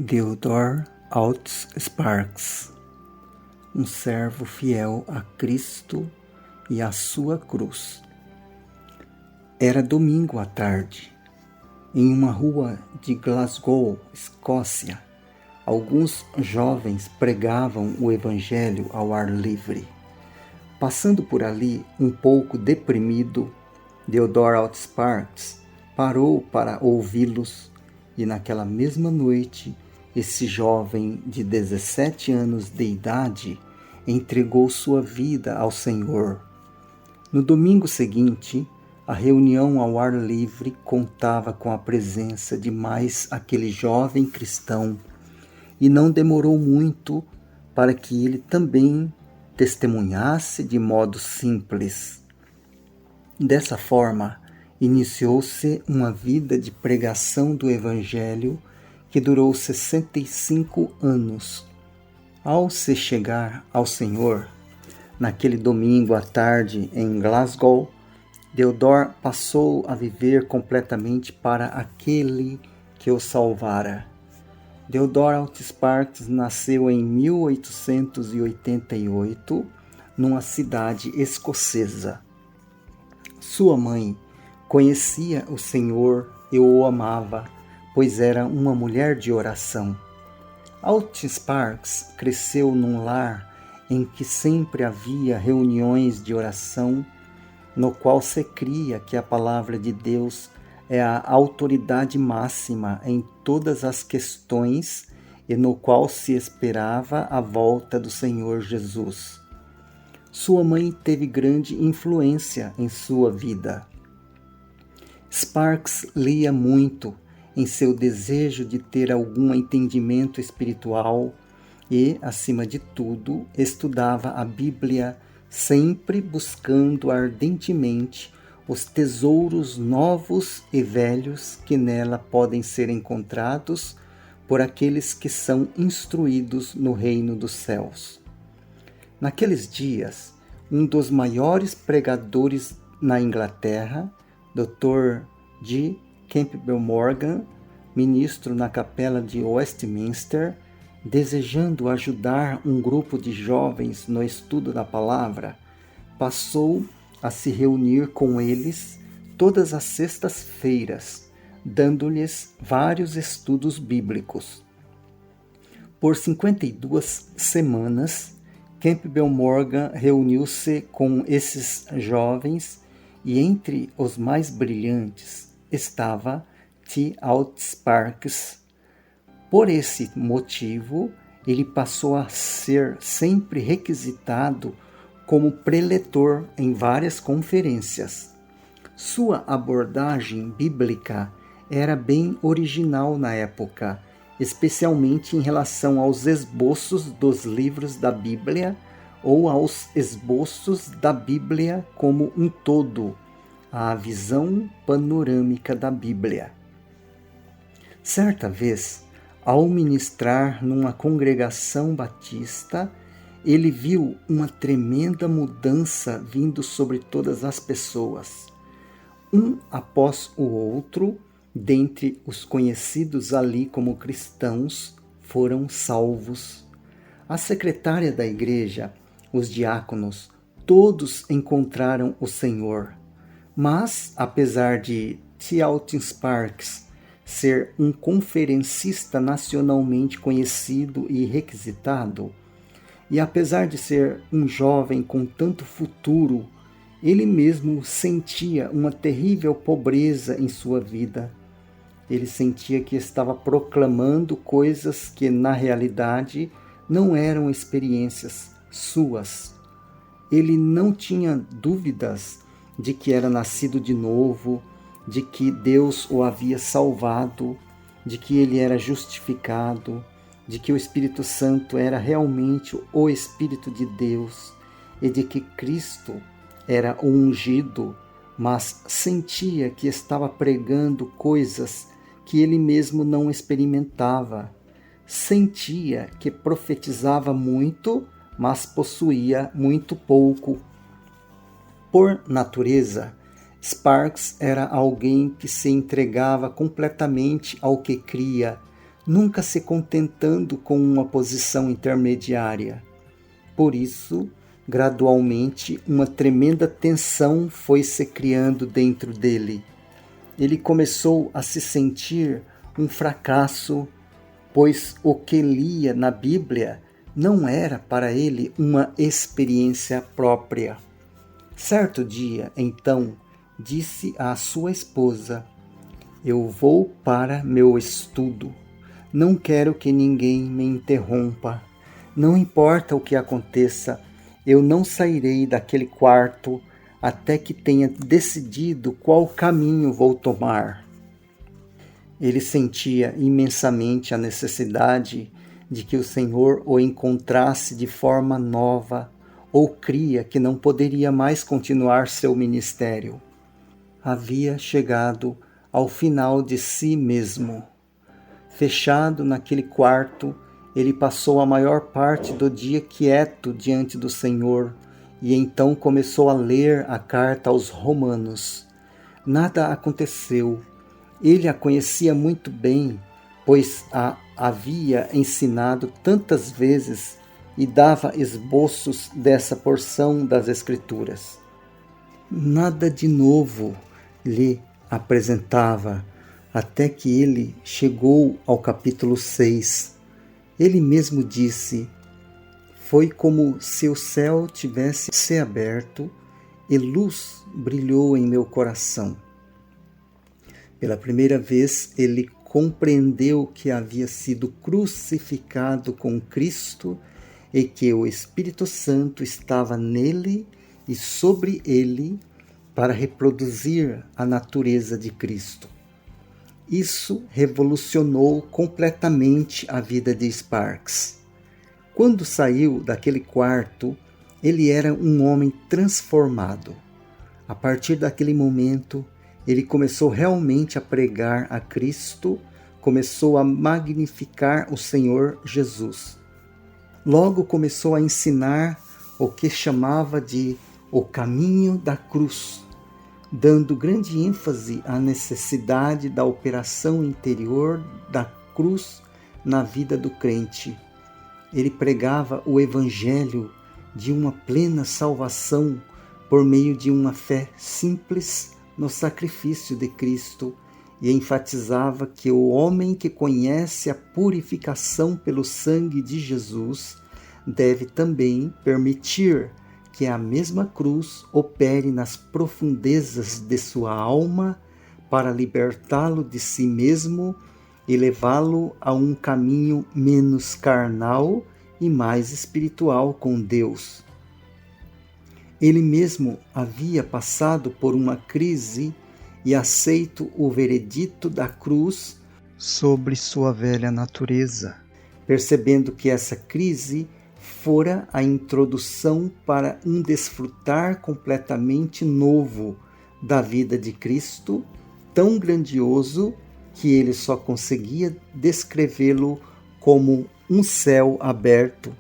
Theodore Alt Sparks, um servo fiel a Cristo e à sua cruz. Era domingo à tarde. Em uma rua de Glasgow, Escócia, alguns jovens pregavam o Evangelho ao ar livre. Passando por ali, um pouco deprimido, Theodore Alt Sparks parou para ouvi-los e naquela mesma noite, esse jovem de 17 anos de idade entregou sua vida ao Senhor. No domingo seguinte, a reunião ao ar livre contava com a presença de mais aquele jovem cristão e não demorou muito para que ele também testemunhasse de modo simples. Dessa forma, iniciou-se uma vida de pregação do Evangelho que durou 65 anos. Ao se chegar ao Senhor, naquele domingo à tarde em Glasgow, Theodore passou a viver completamente para aquele que o salvara. Theodore Alt Sparks nasceu em 1888, numa cidade escocesa. Sua mãe conhecia o Senhor e o amava, pois era uma mulher de oração. Alt Sparks cresceu num lar em que sempre havia reuniões de oração, no qual se cria que a palavra de Deus é a autoridade máxima em todas as questões e no qual se esperava a volta do Senhor Jesus. Sua mãe teve grande influência em sua vida. Sparks lia muito em seu desejo de ter algum entendimento espiritual e, acima de tudo, estudava a Bíblia, sempre buscando ardentemente os tesouros novos e velhos que nela podem ser encontrados por aqueles que são instruídos no reino dos céus. Naqueles dias, um dos maiores pregadores na Inglaterra, Dr. G. Campbell Morgan, ministro na capela de Westminster, desejando ajudar um grupo de jovens no estudo da palavra, passou a se reunir com eles todas as sextas-feiras, dando-lhes vários estudos bíblicos. Por 52 semanas, Campbell Morgan reuniu-se com esses jovens e entre os mais brilhantes estava T. Alt Sparks. Por esse motivo, ele passou a ser sempre requisitado como preletor em várias conferências. Sua abordagem bíblica era bem original na época, especialmente em relação aos esboços dos livros da Bíblia ou aos esboços da Bíblia como um todo, a visão panorâmica da Bíblia. Certa vez, ao ministrar numa congregação batista, ele viu uma tremenda mudança vindo sobre todas as pessoas. Um após o outro, dentre os conhecidos ali como cristãos, foram salvos. A secretária da igreja, os diáconos, todos encontraram o Senhor. Mas, apesar de T. Alt Sparks ser um conferencista nacionalmente conhecido e requisitado, e apesar de ser um jovem com tanto futuro, ele mesmo sentia uma terrível pobreza em sua vida. Ele sentia que estava proclamando coisas que, na realidade, não eram experiências suas. Ele não tinha dúvidas de que era nascido de novo, de que Deus o havia salvado, de que ele era justificado, de que o Espírito Santo era realmente o Espírito de Deus e de que Cristo era o ungido, mas sentia que estava pregando coisas que ele mesmo não experimentava. Sentia que profetizava muito, mas possuía muito pouco. Por natureza, Sparks era alguém que se entregava completamente ao que cria, nunca se contentando com uma posição intermediária. Por isso, gradualmente, uma tremenda tensão foi se criando dentro dele. Ele começou a se sentir um fracasso, pois o que lia na Bíblia não era para ele uma experiência própria. Certo dia, então, disse à sua esposa: "Eu vou para meu estudo. Não quero que ninguém me interrompa. Não importa o que aconteça, eu não sairei daquele quarto até que tenha decidido qual caminho vou tomar." Ele sentia imensamente a necessidade de que o Senhor o encontrasse de forma nova, ou cria que não poderia mais continuar seu ministério. Havia chegado ao final de si mesmo. Fechado naquele quarto, ele passou a maior parte do dia quieto diante do Senhor e então começou a ler a carta aos Romanos. Nada aconteceu. Ele a conhecia muito bem, pois a havia ensinado tantas vezes e dava esboços dessa porção das Escrituras. Nada de novo lhe apresentava, até que ele chegou ao capítulo 6. Ele mesmo disse: "Foi como se o céu tivesse se aberto e luz brilhou em meu coração." Pela primeira vez, ele compreendeu que havia sido crucificado com Cristo e que o Espírito Santo estava nele e sobre ele para reproduzir a natureza de Cristo. Isso revolucionou completamente a vida de Sparks. Quando saiu daquele quarto, ele era um homem transformado. A partir daquele momento, ele começou realmente a pregar a Cristo, começou a magnificar o Senhor Jesus. Logo começou a ensinar o que chamava de o caminho da cruz, dando grande ênfase à necessidade da operação interior da cruz na vida do crente. Ele pregava o evangelho de uma plena salvação por meio de uma fé simples no sacrifício de Cristo e enfatizava que o homem que conhece a purificação pelo sangue de Jesus deve também permitir que a mesma cruz opere nas profundezas de sua alma para libertá-lo de si mesmo e levá-lo a um caminho menos carnal e mais espiritual com Deus. Ele mesmo havia passado por uma crise e aceito o veredito da cruz sobre sua velha natureza, percebendo que essa crise fora a introdução para um desfrutar completamente novo da vida de Cristo, tão grandioso que ele só conseguia descrevê-lo como um céu aberto